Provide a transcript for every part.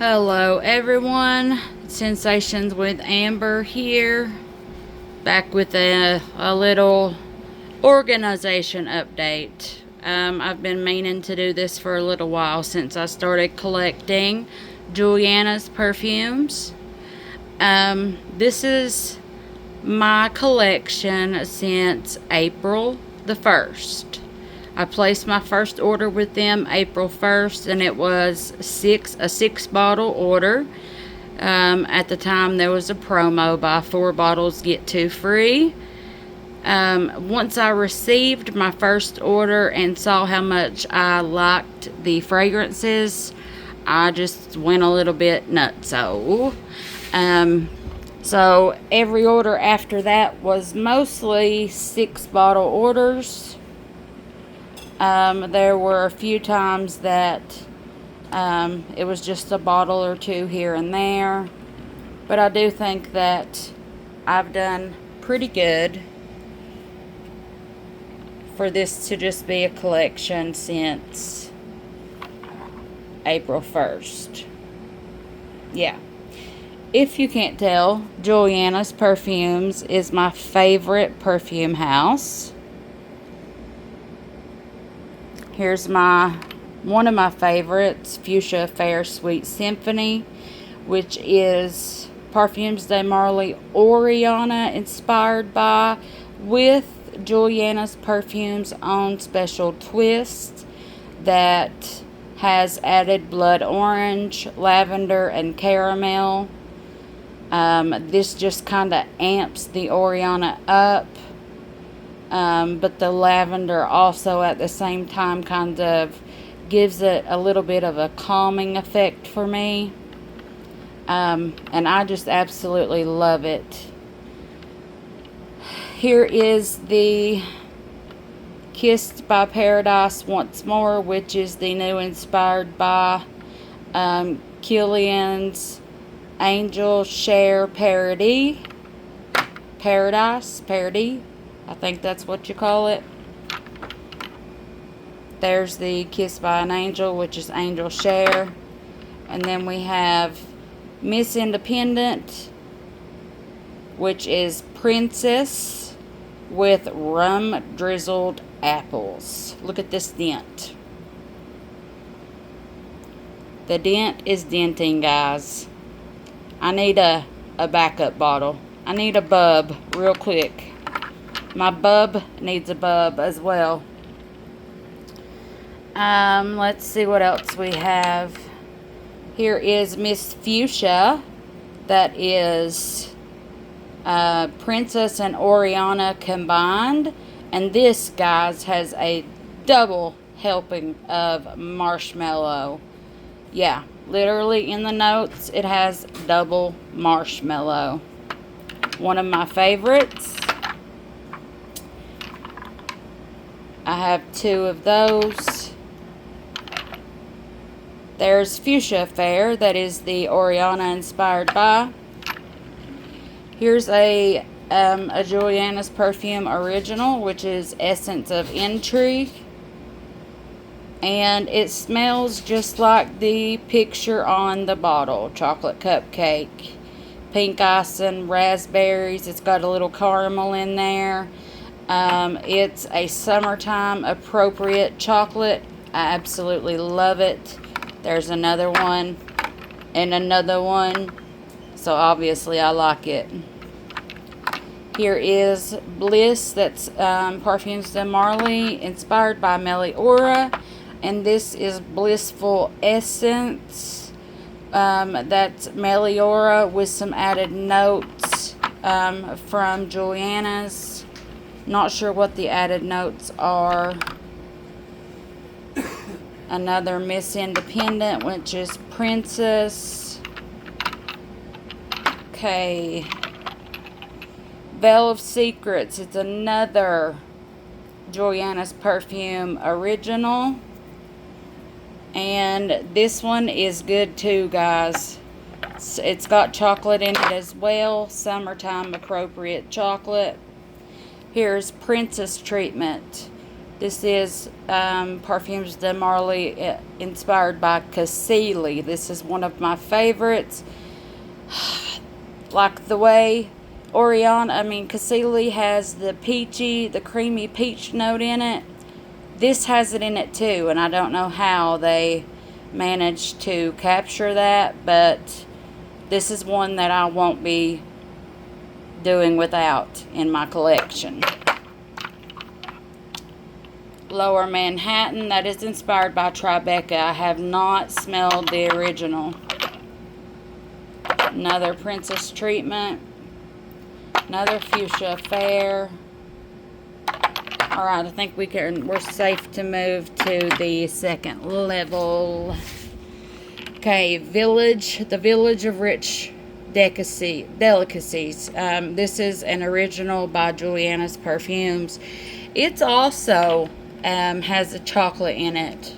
Hello everyone, Sensations with Amber here, back with a little organization update. I've been meaning to do this for a little while since I started collecting Julianna's perfumes. This is my collection since April the 1st. I placed my first order with them April 1st, and it was a six bottle order. At the time, there was a promo: buy 4 bottles, get 2 free. Once I received my first order and saw how much I liked the fragrances, I just went a little bit nutso. So every order after that was mostly 6 bottle orders. There were a few times that it was just a bottle or 2 here and there. But I do think that I've done pretty good for this to just be a collection since April 1st. Yeah. If you can't tell, Julianna's Perfumes is my favorite perfume house. Here's one of my favorites, Fuchsia Fair Sweet Symphony, which is Parfums de Marly Oriana inspired by, with Julianna's Perfume's own special twist that has added blood orange, lavender, and caramel. This just kind of amps the Oriana up. But the lavender also at the same time kind of gives it a little bit of a calming effect for me. And I just absolutely love it. Here is the Kissed by Paradise Once More, which is the new inspired by Kilian's Angel Share Parody. Parody. I think that's what you call it. There's the Kiss by an Angel, which is Angel Share. And then we have Miss Independent, which is Princess with rum drizzled apples. Look at this dent. The dent is denting, guys. I need a backup bottle. I need a bub real quick. My bub needs a bub as well. Let's see what else we have. Here is Miss Fuchsia. That is Princess and Oriana combined. And this, guys, has a double helping of marshmallow. Yeah, literally in the notes, it has double marshmallow. One of my favorites. I have 2 of those. There's Fuchsia Fair, that is the Oriana inspired by. Here's a Julianna's Perfume original, which is Essence of Intrigue. And it smells just like the picture on the bottle. Chocolate cupcake, pink icing, raspberries. It's got a little caramel in there. It's a summertime appropriate chocolate. I absolutely love it. There's another one and another one. So obviously I like it. Here is Bliss. That's Parfums de Marly inspired by Meliora. And this is Blissful Essence. That's Meliora with some added notes from Julianna's. Not sure what the added notes are. Another Miss Independent, which is Princess. Okay. Veil of Secrets. It's another Julianna's Perfume original. And this one is good too, guys. It's got chocolate in it as well. Summertime appropriate chocolate. Here's Princess Treatment. This is Perfumes de Marley, inspired by Cassili. This is one of my favorites. Like the way Cassili has the creamy peach note in it. This has it in it too, and I don't know how they managed to capture that, but this is one that I won't be doing without in my collection. Lower Manhattan, that is inspired by Tribeca. I have not smelled the original. Another Princess Treatment. Another Fuchsia Fair. Alright, I think we're safe to move to the second level. Okay, the Village of Rich Delicacies. This is an original by Julianna's Perfumes. It's also has a chocolate in it.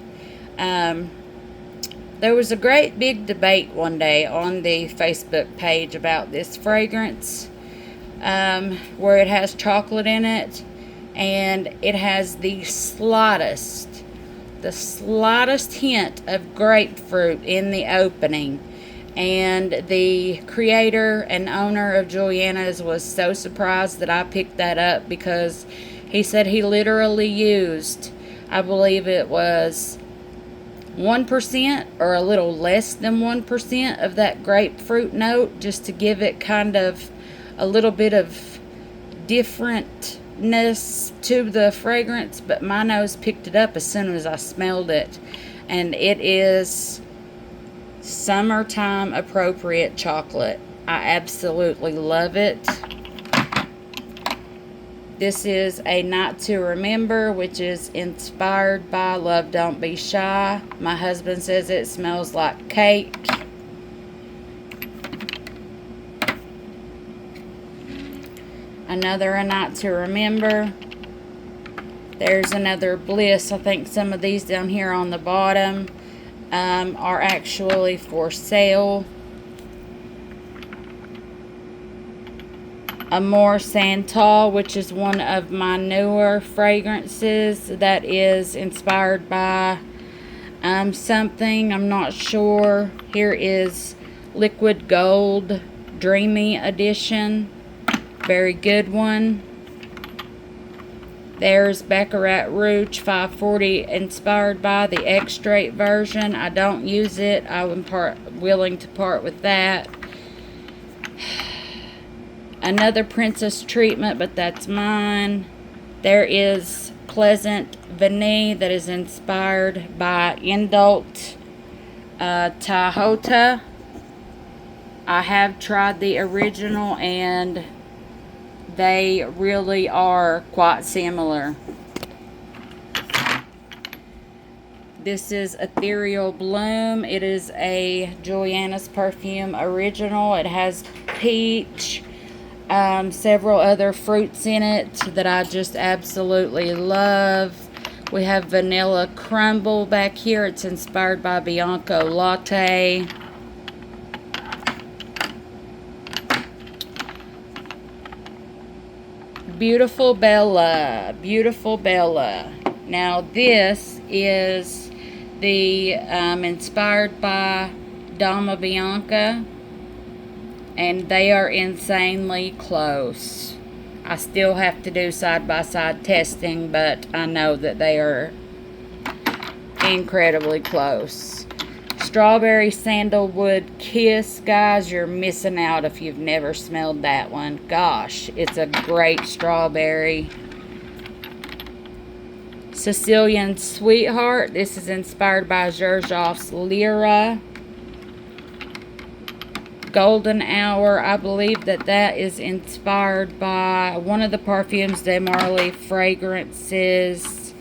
There was a great big debate one day on the Facebook page about this fragrance, where it has chocolate in it, and it has the slightest hint of grapefruit in the opening. And the creator and owner of Julianna's was so surprised that I picked that up, because he said he literally used, I believe it was 1% or a little less than 1% of that grapefruit note, just to give it kind of a little bit of differentness to the fragrance. But my nose picked it up as soon as I smelled it, and it is summertime appropriate chocolate. I absolutely love it. This is a Night to Remember, which is inspired by Love Don't Be Shy. My husband says it smells like cake. Another A Night to Remember. There's another Bliss. I think some of these down here on the bottom are actually for sale. Amor Santal, which is one of my newer fragrances that is inspired by something, I'm not sure. Here is Liquid Gold Dreamy Edition. Very good one. There's Baccarat Rouge 540, inspired by the extrait version. I don't use it. I'm willing to part with that. Another Princess Treatment, but that's mine. There is Pleasant Vanille, that is inspired by Indult Tahota. I have tried the original, and they really are quite similar. This is Ethereal Bloom. It is a Julianna's Perfume original. It has peach, several other fruits in it that I just absolutely love. We have Vanilla Crumble back here. It's inspired by Bianco Latte. Beautiful Bella. Beautiful Bella. Now this is the inspired by Dama Bianca, and they are insanely close. I still have to do side-by-side testing, but I know that they are incredibly close. Strawberry Sandalwood Kiss. Guys, you're missing out if you've never smelled that one. Gosh, it's a great strawberry. Sicilian Sweetheart. This is inspired by Xerjoff's Lyra. Golden Hour. I believe that is inspired by one of the Perfumes de Marley fragrances.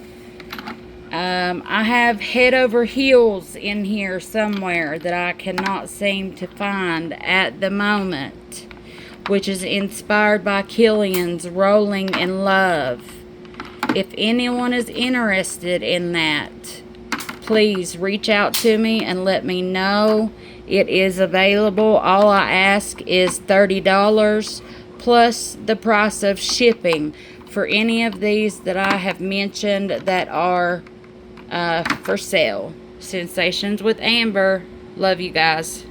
I have Head Over Heels in here somewhere that I cannot seem to find at the moment, which is inspired by Killian's Rolling in Love. If anyone is interested in that, please reach out to me and let me know. It is available. All I ask is $30 plus the price of shipping for any of these that I have mentioned that are for sale. Sensations with Amber. Love you guys.